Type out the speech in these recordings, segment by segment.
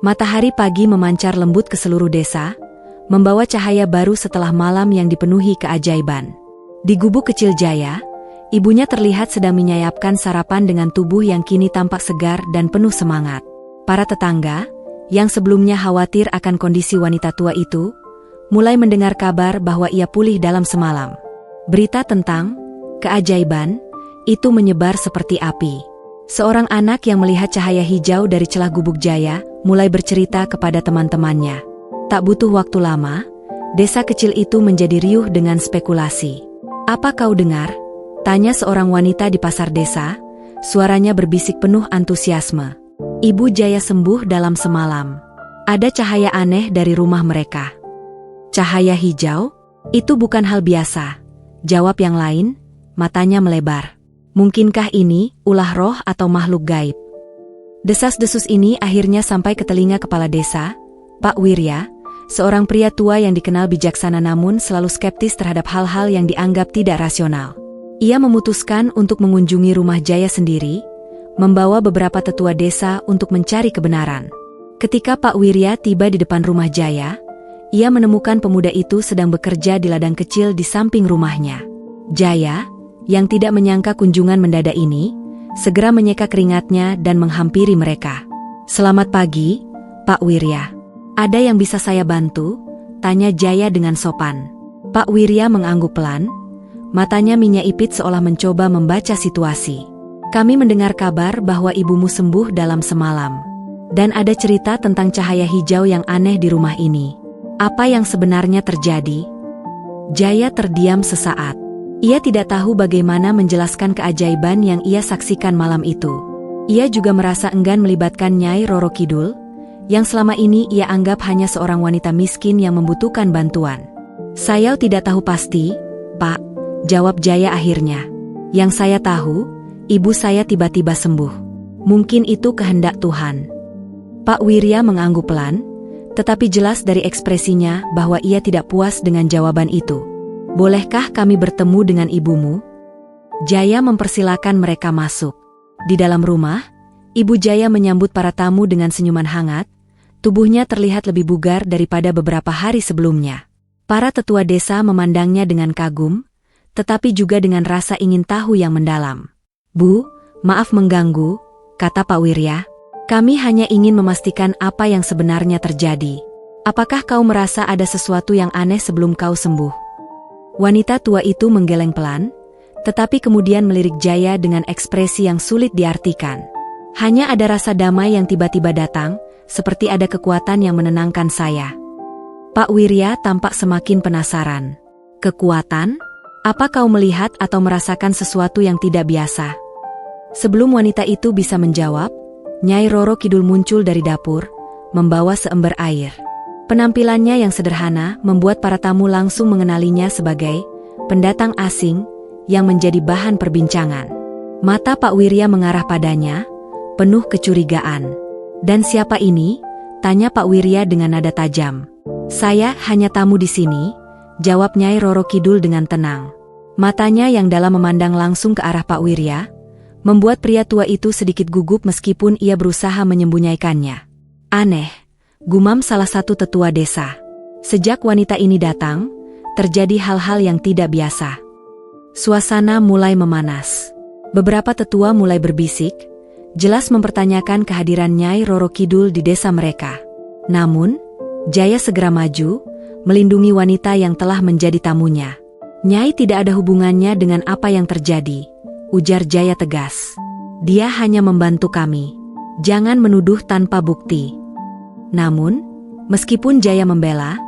Matahari pagi memancar lembut ke seluruh desa, membawa cahaya baru setelah malam yang dipenuhi keajaiban. Di gubuk kecil Jaya, ibunya terlihat sedang menyayapkan sarapan dengan tubuh yang kini tampak segar dan penuh semangat. Para tetangga, yang sebelumnya khawatir akan kondisi wanita tua itu, mulai mendengar kabar bahwa ia pulih dalam semalam. Berita tentang keajaiban itu menyebar seperti api. Seorang anak yang melihat cahaya hijau dari celah gubuk Jaya mulai bercerita kepada teman-temannya. Tak butuh waktu lama, desa kecil itu menjadi riuh dengan spekulasi. "Apa kau dengar?" tanya seorang wanita di pasar desa, suaranya berbisik penuh antusiasme. "Ibu Jaya sembuh dalam semalam. Ada cahaya aneh dari rumah mereka." "Cahaya hijau? Itu bukan hal biasa," jawab yang lain, matanya melebar. "Mungkinkah ini ulah roh atau makhluk gaib?" Desas-desus ini akhirnya sampai ke telinga kepala desa, Pak Wirya, seorang pria tua yang dikenal bijaksana namun selalu skeptis terhadap hal-hal yang dianggap tidak rasional. Ia memutuskan untuk mengunjungi rumah Jaya sendiri, membawa beberapa tetua desa untuk mencari kebenaran. Ketika Pak Wirya tiba di depan rumah Jaya, ia menemukan pemuda itu sedang bekerja di ladang kecil di samping rumahnya. Jaya, yang tidak menyangka kunjungan mendadak ini, segera menyeka keringatnya dan menghampiri mereka. "Selamat pagi, Pak Wirya. Ada yang bisa saya bantu?" tanya Jaya dengan sopan. Pak Wirya mengangguk pelan, matanya menyipit seolah mencoba membaca situasi. "Kami mendengar kabar bahwa ibumu sembuh dalam semalam. Dan ada cerita tentang cahaya hijau yang aneh di rumah ini. Apa yang sebenarnya terjadi?" Jaya terdiam sesaat. Ia tidak tahu bagaimana menjelaskan keajaiban yang ia saksikan malam itu. Ia juga merasa enggan melibatkan Nyai Roro Kidul, yang selama ini ia anggap hanya seorang wanita miskin yang membutuhkan bantuan. "Saya tidak tahu pasti, Pak," jawab Jaya akhirnya. "Yang saya tahu, ibu saya tiba-tiba sembuh. Mungkin itu kehendak Tuhan." Pak Wirya mengangguk pelan, tetapi jelas dari ekspresinya bahwa ia tidak puas dengan jawaban itu. "Bolehkah kami bertemu dengan ibumu?" Jaya mempersilakan mereka masuk. Di dalam rumah, Ibu Jaya menyambut para tamu dengan senyuman hangat, tubuhnya terlihat lebih bugar daripada beberapa hari sebelumnya. Para tetua desa memandangnya dengan kagum, tetapi juga dengan rasa ingin tahu yang mendalam. "Bu, maaf mengganggu," kata Pak Wirya. "Kami hanya ingin memastikan apa yang sebenarnya terjadi. Apakah kau merasa ada sesuatu yang aneh sebelum kau sembuh?" Wanita tua itu menggeleng pelan, tetapi kemudian melirik Jaya dengan ekspresi yang sulit diartikan. "Hanya ada rasa damai yang tiba-tiba datang, seperti ada kekuatan yang menenangkan saya." Pak Wirya tampak semakin penasaran. "Kekuatan? Apa kau melihat atau merasakan sesuatu yang tidak biasa?" Sebelum wanita itu bisa menjawab, Nyai Roro Kidul muncul dari dapur, membawa seember air. Penampilannya yang sederhana membuat para tamu langsung mengenalinya sebagai pendatang asing yang menjadi bahan perbincangan. Mata Pak Wirya mengarah padanya, penuh kecurigaan. "Dan siapa ini?" tanya Pak Wirya dengan nada tajam. "Saya hanya tamu di sini," jawab Nyai Roro Kidul dengan tenang. Matanya yang dalam memandang langsung ke arah Pak Wirya, membuat pria tua itu sedikit gugup meskipun ia berusaha menyembunyikannya. "Aneh," gumam salah satu tetua desa. "Sejak wanita ini datang, terjadi hal-hal yang tidak biasa." Suasana mulai memanas. Beberapa tetua mulai berbisik, jelas mempertanyakan kehadiran Nyai Roro Kidul di desa mereka. Namun, Jaya segera maju, melindungi wanita yang telah menjadi tamunya. "Nyai tidak ada hubungannya dengan apa yang terjadi," ujar Jaya tegas. "Dia hanya membantu kami. Jangan menuduh tanpa bukti." Namun, meskipun Jaya membela,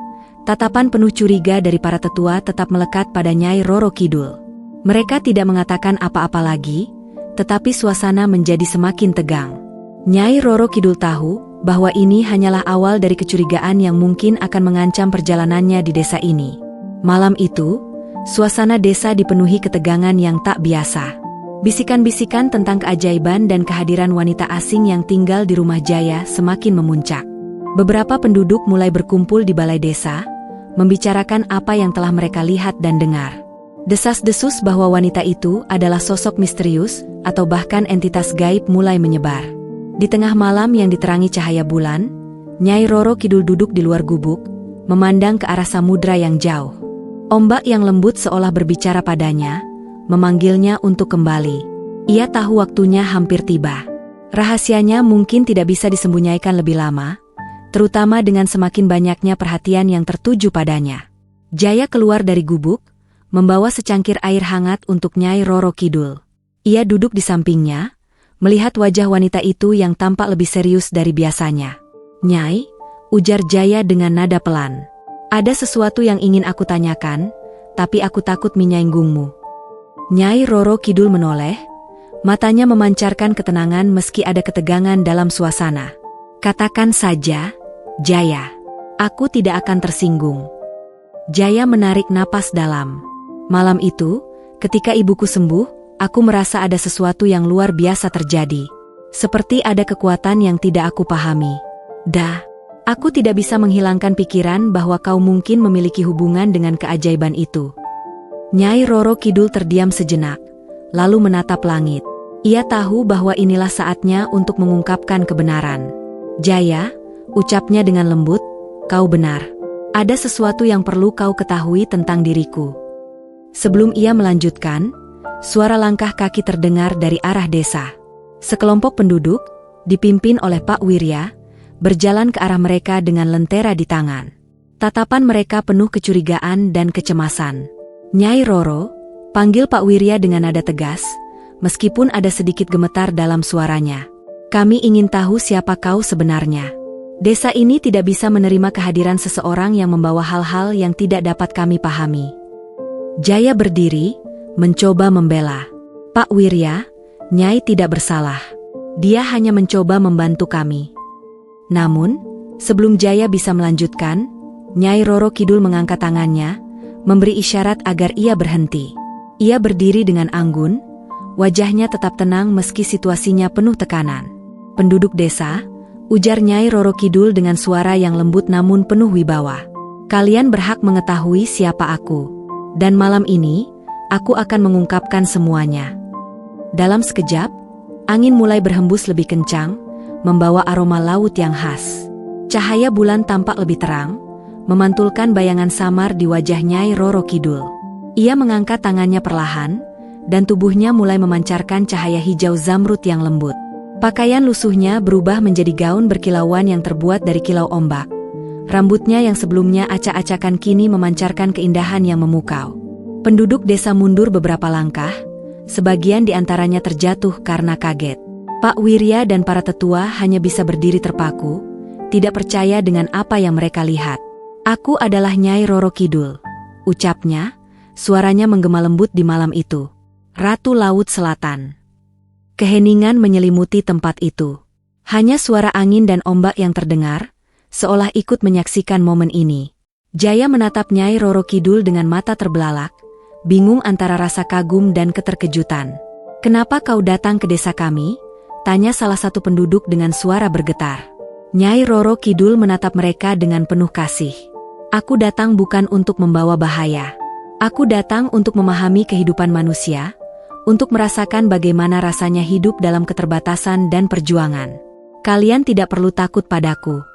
tatapan penuh curiga dari para tetua tetap melekat pada Nyai Roro Kidul. Mereka tidak mengatakan apa-apa lagi, tetapi suasana menjadi semakin tegang. Nyai Roro Kidul tahu bahwa ini hanyalah awal dari kecurigaan yang mungkin akan mengancam perjalanannya di desa ini. Malam itu, suasana desa dipenuhi ketegangan yang tak biasa. Bisikan-bisikan tentang keajaiban dan kehadiran wanita asing yang tinggal di rumah Jaya semakin memuncak. Beberapa penduduk mulai berkumpul di balai desa, membicarakan apa yang telah mereka lihat dan dengar. Desas-desus bahwa wanita itu adalah sosok misterius atau bahkan entitas gaib mulai menyebar. Di tengah malam yang diterangi cahaya bulan, Nyai Roro Kidul duduk di luar gubuk, memandang ke arah samudra yang jauh. Ombak yang lembut seolah berbicara padanya, memanggilnya untuk kembali. Ia tahu waktunya hampir tiba. Rahasianya mungkin tidak bisa disembunyikan lebih lama, terutama dengan semakin banyaknya perhatian yang tertuju padanya. Jaya keluar dari gubuk, membawa secangkir air hangat untuk Nyai Roro Kidul. Ia duduk di sampingnya, melihat wajah wanita itu yang tampak lebih serius dari biasanya. "Nyai," ujar Jaya dengan nada pelan. "Ada sesuatu yang ingin aku tanyakan, tapi aku takut menyainggungmu." Nyai Roro Kidul menoleh, matanya memancarkan ketenangan meski ada ketegangan dalam suasana. "Katakan saja, Jaya. Aku tidak akan tersinggung." Jaya menarik napas dalam. "Malam itu, ketika ibuku sembuh, aku merasa ada sesuatu yang luar biasa terjadi. Seperti ada kekuatan yang tidak aku pahami. Aku tidak bisa menghilangkan pikiran bahwa kau mungkin memiliki hubungan dengan keajaiban itu." Nyai Roro Kidul terdiam sejenak, lalu menatap langit. Ia tahu bahwa inilah saatnya untuk mengungkapkan kebenaran. "Jaya," ucapnya dengan lembut, "kau benar. Ada sesuatu yang perlu kau ketahui tentang diriku." Sebelum ia melanjutkan, suara langkah kaki terdengar dari arah desa. Sekelompok penduduk, dipimpin oleh Pak Wirya, berjalan ke arah mereka dengan lentera di tangan. Tatapan mereka penuh kecurigaan dan kecemasan. "Nyai Roro," panggil Pak Wirya dengan nada tegas, meskipun ada sedikit gemetar dalam suaranya. "Kami ingin tahu siapa kau sebenarnya. Desa ini tidak bisa menerima kehadiran seseorang yang membawa hal-hal yang tidak dapat kami pahami." Jaya berdiri, mencoba membela. "Pak Wirya, Nyai tidak bersalah. Dia hanya mencoba membantu kami." Namun, sebelum Jaya bisa melanjutkan, Nyai Roro Kidul mengangkat tangannya, memberi isyarat agar ia berhenti. Ia berdiri dengan anggun, wajahnya tetap tenang meski situasinya penuh tekanan. "Penduduk desa," ujar Nyai Roro Kidul dengan suara yang lembut namun penuh wibawa. "Kalian berhak mengetahui siapa aku. Dan malam ini, aku akan mengungkapkan semuanya." Dalam sekejap, angin mulai berhembus lebih kencang, membawa aroma laut yang khas. Cahaya bulan tampak lebih terang, memantulkan bayangan samar di wajah Nyai Roro Kidul. Ia mengangkat tangannya perlahan, dan tubuhnya mulai memancarkan cahaya hijau zamrud yang lembut. Pakaian lusuhnya berubah menjadi gaun berkilauan yang terbuat dari kilau ombak. Rambutnya yang sebelumnya acak-acakan kini memancarkan keindahan yang memukau. Penduduk desa mundur beberapa langkah, sebagian di antaranya terjatuh karena kaget. Pak Wirya dan para tetua hanya bisa berdiri terpaku, tidak percaya dengan apa yang mereka lihat. "Aku adalah Nyai Roro Kidul," ucapnya, suaranya menggema lembut di malam itu. "Ratu Laut Selatan." Keheningan menyelimuti tempat itu. Hanya suara angin dan ombak yang terdengar, seolah ikut menyaksikan momen ini. Jaya menatap Nyai Roro Kidul dengan mata terbelalak, bingung antara rasa kagum dan keterkejutan. "Kenapa kau datang ke desa kami?" tanya salah satu penduduk dengan suara bergetar. Nyai Roro Kidul menatap mereka dengan penuh kasih. "Aku datang bukan untuk membawa bahaya. Aku datang untuk memahami kehidupan manusia, untuk merasakan bagaimana rasanya hidup dalam keterbatasan dan perjuangan. Kalian tidak perlu takut padaku."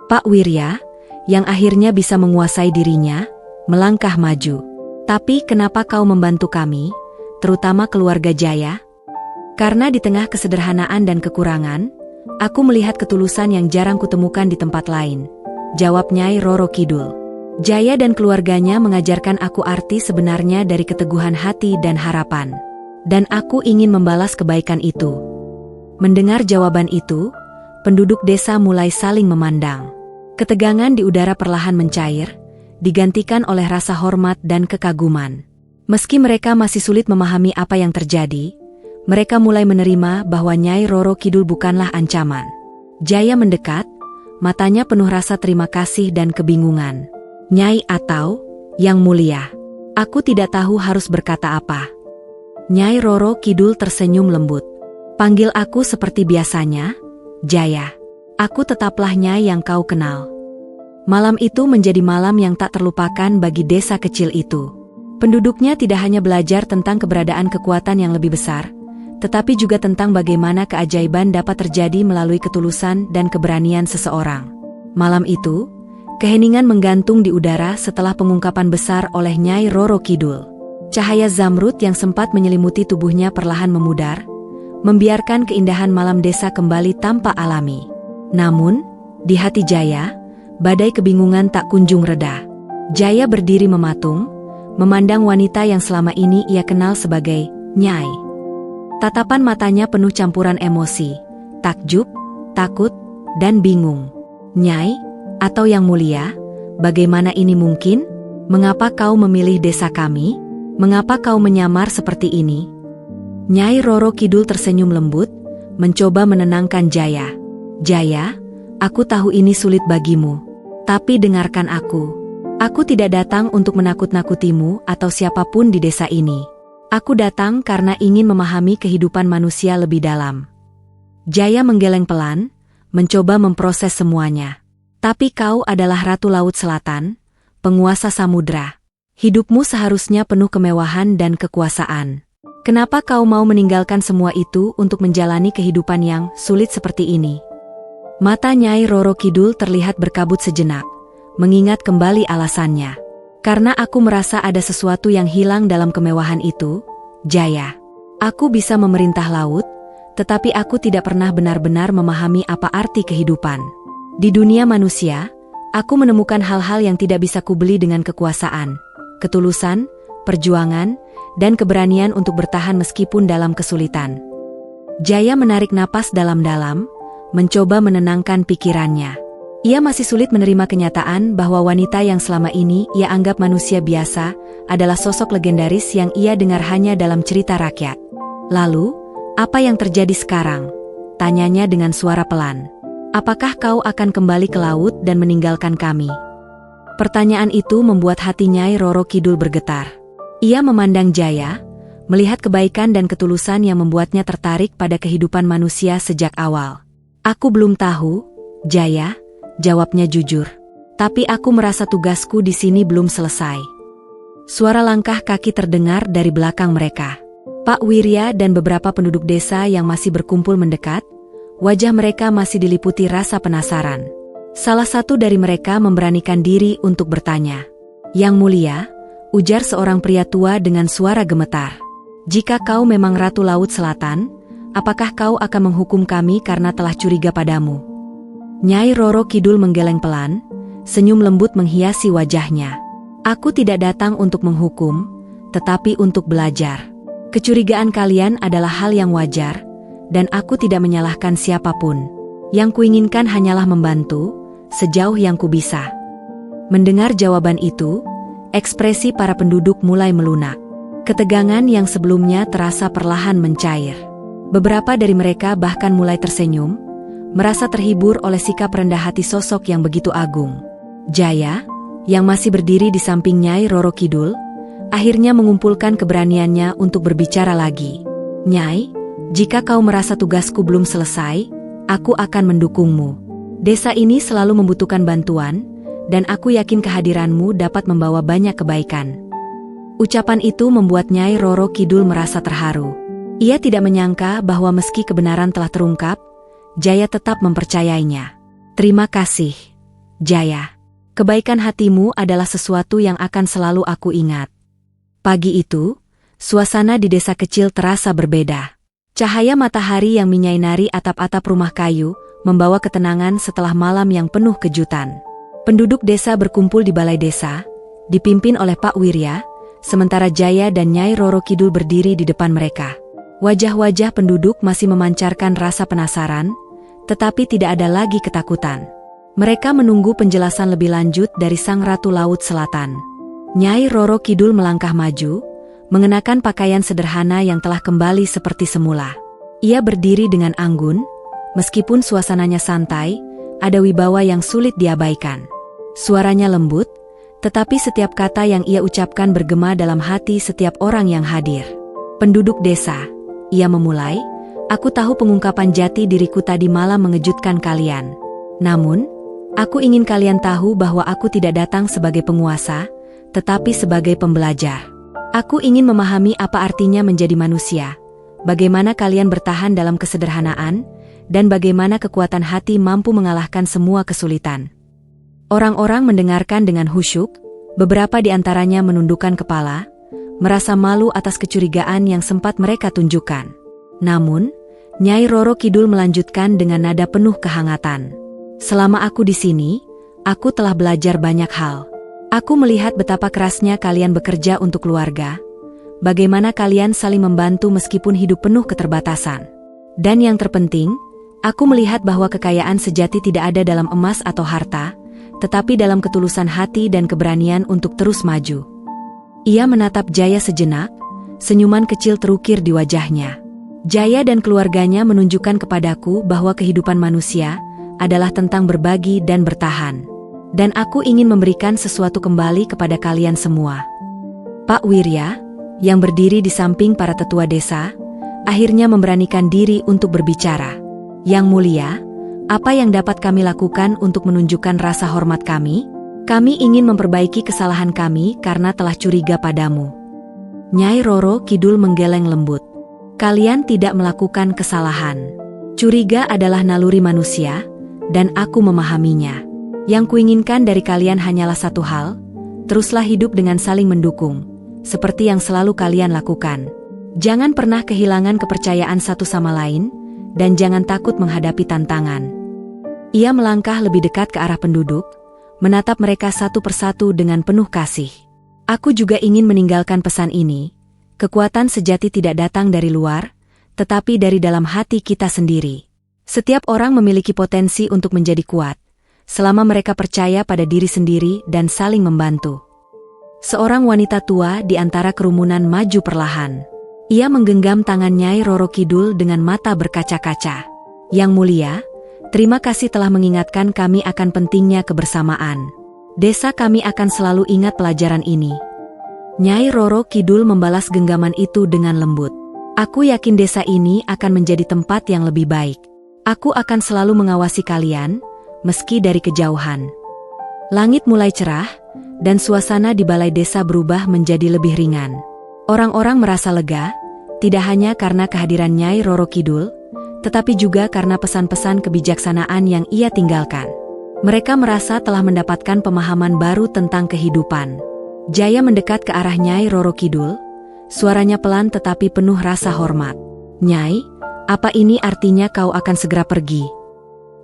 Pak Wirya, yang akhirnya bisa menguasai dirinya, melangkah maju. "Tapi kenapa kau membantu kami, terutama keluarga Jaya?" "Karena di tengah kesederhanaan dan kekurangan, aku melihat ketulusan yang jarang kutemukan di tempat lain," jawab Nyai Roro Kidul. "Jaya dan keluarganya mengajarkan aku arti sebenarnya dari keteguhan hati dan harapan. Dan aku ingin membalas kebaikan itu." Mendengar jawaban itu, penduduk desa mulai saling memandang. Ketegangan di udara perlahan mencair, digantikan oleh rasa hormat dan kekaguman. Meski mereka masih sulit memahami apa yang terjadi, mereka mulai menerima bahwa Nyai Roro Kidul bukanlah ancaman. Jaya mendekat, matanya penuh rasa terima kasih dan kebingungan. "Nyai atau, Yang Mulia, aku tidak tahu harus berkata apa." Nyai Roro Kidul tersenyum lembut. "Panggil aku seperti biasanya, Jaya. Aku tetaplah Nyai yang kau kenal." Malam itu menjadi malam yang tak terlupakan bagi desa kecil itu. Penduduknya tidak hanya belajar tentang keberadaan kekuatan yang lebih besar, tetapi juga tentang bagaimana keajaiban dapat terjadi melalui ketulusan dan keberanian seseorang. Malam itu, keheningan menggantung di udara setelah pengungkapan besar oleh Nyai Roro Kidul. Cahaya zamrud yang sempat menyelimuti tubuhnya perlahan memudar, membiarkan keindahan malam desa kembali tampak alami. Namun, di hati Jaya, badai kebingungan tak kunjung reda. Jaya berdiri mematung, memandang wanita yang selama ini ia kenal sebagai Nyai. Tatapan matanya penuh campuran emosi, takjub, takut, dan bingung. Nyai, atau Yang Mulia, bagaimana ini mungkin? Mengapa kau memilih desa kami? Mengapa kau menyamar seperti ini? Nyai Roro Kidul tersenyum lembut, mencoba menenangkan Jaya. Jaya, aku tahu ini sulit bagimu. Tapi dengarkan aku. Aku tidak datang untuk menakut-nakutimu atau siapapun di desa ini. Aku datang karena ingin memahami kehidupan manusia lebih dalam. Jaya menggeleng pelan, mencoba memproses semuanya. Tapi kau adalah Ratu Laut Selatan, penguasa samudra. Hidupmu seharusnya penuh kemewahan dan kekuasaan. Kenapa kau mau meninggalkan semua itu untuk menjalani kehidupan yang sulit seperti ini? Mata Nyai Roro Kidul terlihat berkabut sejenak, mengingat kembali alasannya. Karena aku merasa ada sesuatu yang hilang dalam kemewahan itu, Jaya. Aku bisa memerintah laut, tetapi aku tidak pernah benar-benar memahami apa arti kehidupan. Di dunia manusia, aku menemukan hal-hal yang tidak bisa kubeli dengan kekuasaan, ketulusan, perjuangan, dan keberanian untuk bertahan meskipun dalam kesulitan. Jaya menarik napas dalam-dalam, mencoba menenangkan pikirannya. Ia masih sulit menerima kenyataan bahwa wanita yang selama ini ia anggap manusia biasa adalah sosok legendaris yang ia dengar hanya dalam cerita rakyat. Lalu, apa yang terjadi sekarang? Tanyanya dengan suara pelan. Apakah kau akan kembali ke laut dan meninggalkan kami? Pertanyaan itu membuat hati Nyai Roro Kidul bergetar. Ia memandang Jaya, melihat kebaikan dan ketulusan yang membuatnya tertarik pada kehidupan manusia sejak awal. Aku belum tahu, Jaya, jawabnya jujur. Tapi aku merasa tugasku di sini belum selesai. Suara langkah kaki terdengar dari belakang mereka. Pak Wirya dan beberapa penduduk desa yang masih berkumpul mendekat, wajah mereka masih diliputi rasa penasaran. Salah satu dari mereka memberanikan diri untuk bertanya. Yang Mulia, ujar seorang pria tua dengan suara gemetar. Jika kau memang Ratu Laut Selatan, apakah kau akan menghukum kami karena telah curiga padamu? Nyai Roro Kidul menggeleng pelan, senyum lembut menghiasi wajahnya. Aku tidak datang untuk menghukum, tetapi untuk belajar. Kecurigaan kalian adalah hal yang wajar, dan aku tidak menyalahkan siapapun. Yang kuinginkan hanyalah membantu, sejauh yang kubisa. Mendengar jawaban itu, ekspresi para penduduk mulai melunak. Ketegangan yang sebelumnya terasa perlahan mencair. Beberapa dari mereka bahkan mulai tersenyum, merasa terhibur oleh sikap rendah hati sosok yang begitu agung. Jaya, yang masih berdiri di samping Nyai Roro Kidul, akhirnya mengumpulkan keberaniannya untuk berbicara lagi. Nyai, jika kau merasa tugasku belum selesai, aku akan mendukungmu. Desa ini selalu membutuhkan bantuan, dan aku yakin kehadiranmu dapat membawa banyak kebaikan. Ucapan itu membuat Nyai Roro Kidul merasa terharu. Ia tidak menyangka bahwa meski kebenaran telah terungkap, Jaya tetap mempercayainya. Terima kasih, Jaya. Kebaikan hatimu adalah sesuatu yang akan selalu aku ingat. Pagi itu, suasana di desa kecil terasa berbeda. Cahaya matahari yang menyinari atap-atap rumah kayu membawa ketenangan setelah malam yang penuh kejutan. Penduduk desa berkumpul di balai desa, dipimpin oleh Pak Wirya, sementara Jaya dan Nyai Roro Kidul berdiri di depan mereka. Wajah-wajah penduduk masih memancarkan rasa penasaran, tetapi tidak ada lagi ketakutan. Mereka menunggu penjelasan lebih lanjut dari Sang Ratu Laut Selatan. Nyai Roro Kidul melangkah maju, mengenakan pakaian sederhana yang telah kembali seperti semula. Ia berdiri dengan anggun, meskipun suasananya santai, ada wibawa yang sulit diabaikan. Suaranya lembut, tetapi setiap kata yang ia ucapkan bergema dalam hati setiap orang yang hadir. Penduduk desa, ia memulai, aku tahu pengungkapan jati diriku tadi malam mengejutkan kalian. Namun, aku ingin kalian tahu bahwa aku tidak datang sebagai penguasa, tetapi sebagai pembelajar. Aku ingin memahami apa artinya menjadi manusia, bagaimana kalian bertahan dalam kesederhanaan, dan bagaimana kekuatan hati mampu mengalahkan semua kesulitan. Orang-orang mendengarkan dengan khusyuk, beberapa di antaranya menundukkan kepala, merasa malu atas kecurigaan yang sempat mereka tunjukkan. Namun, Nyai Roro Kidul melanjutkan dengan nada penuh kehangatan. Selama aku di sini, aku telah belajar banyak hal. Aku melihat betapa kerasnya kalian bekerja untuk keluarga, bagaimana kalian saling membantu meskipun hidup penuh keterbatasan. Dan yang terpenting, aku melihat bahwa kekayaan sejati tidak ada dalam emas atau harta, tetapi dalam ketulusan hati dan keberanian untuk terus maju. Ia menatap Jaya sejenak, senyuman kecil terukir di wajahnya. Jaya dan keluarganya menunjukkan kepadaku bahwa kehidupan manusia adalah tentang berbagi dan bertahan. Dan aku ingin memberikan sesuatu kembali kepada kalian semua. Pak Wirya, yang berdiri di samping para tetua desa, akhirnya memberanikan diri untuk berbicara. Yang mulia, apa yang dapat kami lakukan untuk menunjukkan rasa hormat kami? Kami ingin memperbaiki kesalahan kami karena telah curiga padamu. Nyai Roro Kidul menggeleng lembut. Kalian tidak melakukan kesalahan. Curiga adalah naluri manusia, dan aku memahaminya. Yang kuinginkan dari kalian hanyalah satu hal, teruslah hidup dengan saling mendukung, seperti yang selalu kalian lakukan. Jangan pernah kehilangan kepercayaan satu sama lain, dan jangan takut menghadapi tantangan. Ia melangkah lebih dekat ke arah penduduk, menatap mereka satu persatu dengan penuh kasih. Aku juga ingin meninggalkan pesan ini. Kekuatan sejati tidak datang dari luar, tetapi dari dalam hati kita sendiri. Setiap orang memiliki potensi untuk menjadi kuat, selama mereka percaya pada diri sendiri dan saling membantu. Seorang wanita tua di antara kerumunan maju perlahan. Ia menggenggam tangan Nyai Roro Kidul dengan mata berkaca-kaca. Yang mulia, terima kasih telah mengingatkan kami akan pentingnya kebersamaan. Desa kami akan selalu ingat pelajaran ini. Nyai Roro Kidul membalas genggaman itu dengan lembut. Aku yakin desa ini akan menjadi tempat yang lebih baik. Aku akan selalu mengawasi kalian, meski dari kejauhan. Langit mulai cerah, dan suasana di balai desa berubah menjadi lebih ringan. Orang-orang merasa lega, tidak hanya karena kehadiran Nyai Roro Kidul, tetapi juga karena pesan-pesan kebijaksanaan yang ia tinggalkan. Mereka merasa telah mendapatkan pemahaman baru tentang kehidupan. Jaya mendekat ke arah Nyai Roro Kidul, suaranya pelan tetapi penuh rasa hormat. Nyai, apa ini artinya kau akan segera pergi?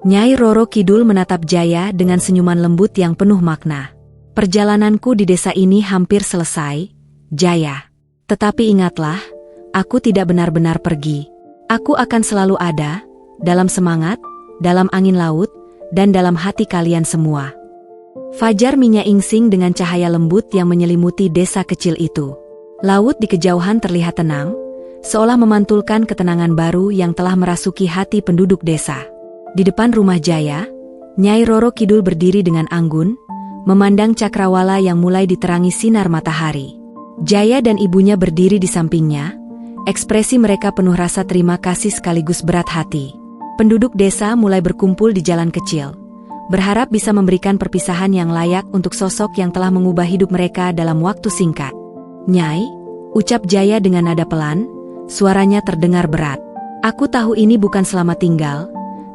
Nyai Roro Kidul menatap Jaya dengan senyuman lembut yang penuh makna. Perjalananku di desa ini hampir selesai, Jaya. Tetapi ingatlah, aku tidak benar-benar pergi. Aku akan selalu ada, dalam semangat, dalam angin laut, dan dalam hati kalian semua. Fajar menyaingsing dengan cahaya lembut yang menyelimuti desa kecil itu. Laut di kejauhan terlihat tenang, seolah memantulkan ketenangan baru yang telah merasuki hati penduduk desa. Di depan rumah Jaya, Nyai Roro Kidul berdiri dengan anggun, memandang cakrawala yang mulai diterangi sinar matahari. Jaya dan ibunya berdiri di sampingnya, ekspresi mereka penuh rasa terima kasih sekaligus berat hati. Penduduk desa mulai berkumpul di jalan kecil, berharap bisa memberikan perpisahan yang layak untuk sosok yang telah mengubah hidup mereka dalam waktu singkat. Nyai, ucap Jaya dengan nada pelan, suaranya terdengar berat. Aku tahu ini bukan selamat tinggal,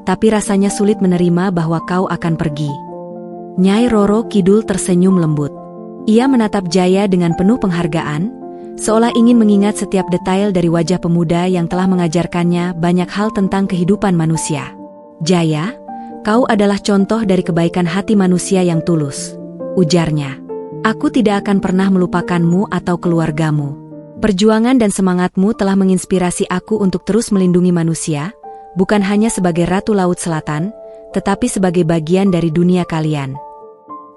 tapi rasanya sulit menerima bahwa kau akan pergi. Nyai Roro Kidul tersenyum lembut. Ia menatap Jaya dengan penuh penghargaan, seolah ingin mengingat setiap detail dari wajah pemuda yang telah mengajarkannya banyak hal tentang kehidupan manusia. Jaya, kau adalah contoh dari kebaikan hati manusia yang tulus, ujarnya. Aku tidak akan pernah melupakanmu atau keluargamu. Perjuangan dan semangatmu telah menginspirasi aku untuk terus melindungi manusia, bukan hanya sebagai Ratu Laut Selatan, tetapi sebagai bagian dari dunia kalian.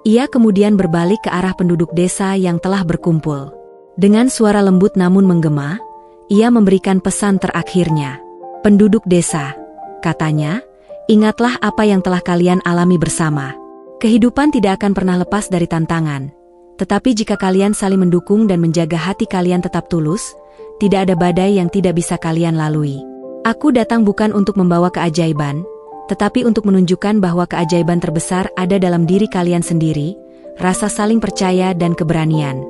Ia kemudian berbalik ke arah penduduk desa yang telah berkumpul. Dengan suara lembut namun menggema, ia memberikan pesan terakhirnya. Penduduk desa, katanya, ingatlah apa yang telah kalian alami bersama. Kehidupan tidak akan pernah lepas dari tantangan. Tetapi jika kalian saling mendukung dan menjaga hati kalian tetap tulus, tidak ada badai yang tidak bisa kalian lalui. Aku datang bukan untuk membawa keajaiban, tetapi untuk menunjukkan bahwa keajaiban terbesar ada dalam diri kalian sendiri, rasa saling percaya dan keberanian.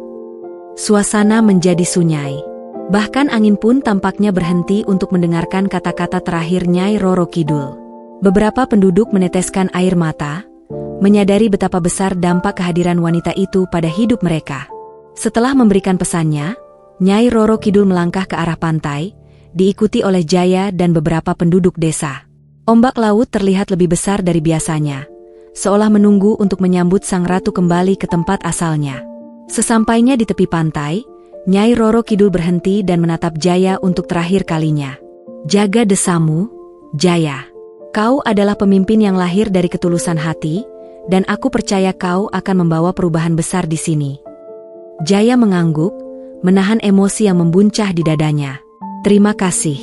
Suasana menjadi sunyi. Bahkan angin pun tampaknya berhenti untuk mendengarkan kata-kata terakhir Nyai Roro Kidul. Beberapa penduduk meneteskan air mata, menyadari betapa besar dampak kehadiran wanita itu pada hidup mereka. Setelah memberikan pesannya, Nyai Roro Kidul melangkah ke arah pantai, diikuti oleh Jaya dan beberapa penduduk desa. Ombak laut terlihat lebih besar dari biasanya, seolah menunggu untuk menyambut sang ratu kembali ke tempat asalnya. Sesampainya di tepi pantai, Nyai Roro Kidul berhenti dan menatap Jaya untuk terakhir kalinya. "Jaga desamu, Jaya. Kau adalah pemimpin yang lahir dari ketulusan hati, dan aku percaya kau akan membawa perubahan besar di sini." Jaya mengangguk, menahan emosi yang membuncah di dadanya. "Terima kasih,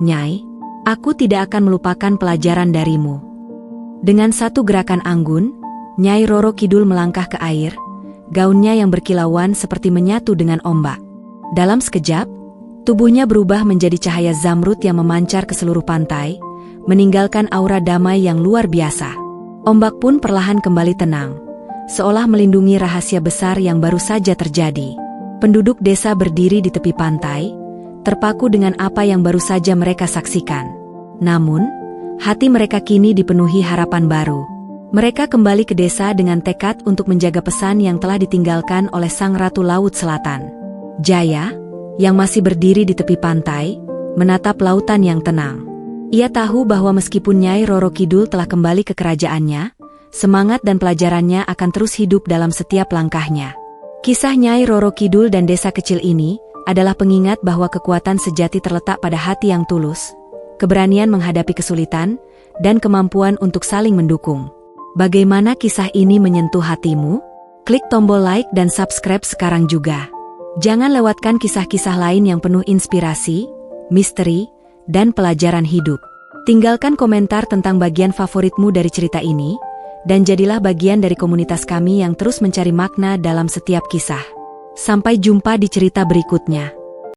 Nyai. Aku tidak akan melupakan pelajaran darimu." Dengan satu gerakan anggun, Nyai Roro Kidul melangkah ke air, gaunnya yang berkilauan seperti menyatu dengan ombak. Dalam sekejap, tubuhnya berubah menjadi cahaya zamrud yang memancar ke seluruh pantai, meninggalkan aura damai yang luar biasa. Ombak pun perlahan kembali tenang, seolah melindungi rahasia besar yang baru saja terjadi. Penduduk desa berdiri di tepi pantai, terpaku dengan apa yang baru saja mereka saksikan. Namun, hati mereka kini dipenuhi harapan baru. Mereka kembali ke desa dengan tekad untuk menjaga pesan yang telah ditinggalkan oleh Sang Ratu Laut Selatan. Jaya, yang masih berdiri di tepi pantai, menatap lautan yang tenang. Ia tahu bahwa meskipun Nyai Roro Kidul telah kembali ke kerajaannya, semangat dan pelajarannya akan terus hidup dalam setiap langkahnya. Kisah Nyai Roro Kidul dan desa kecil ini adalah pengingat bahwa kekuatan sejati terletak pada hati yang tulus, keberanian menghadapi kesulitan, dan kemampuan untuk saling mendukung. Bagaimana kisah ini menyentuh hatimu? Klik tombol like dan subscribe sekarang juga. Jangan lewatkan kisah-kisah lain yang penuh inspirasi, misteri, dan pelajaran hidup. Tinggalkan komentar tentang bagian favoritmu dari cerita ini, dan jadilah bagian dari komunitas kami yang terus mencari makna dalam setiap kisah. Sampai jumpa di cerita berikutnya.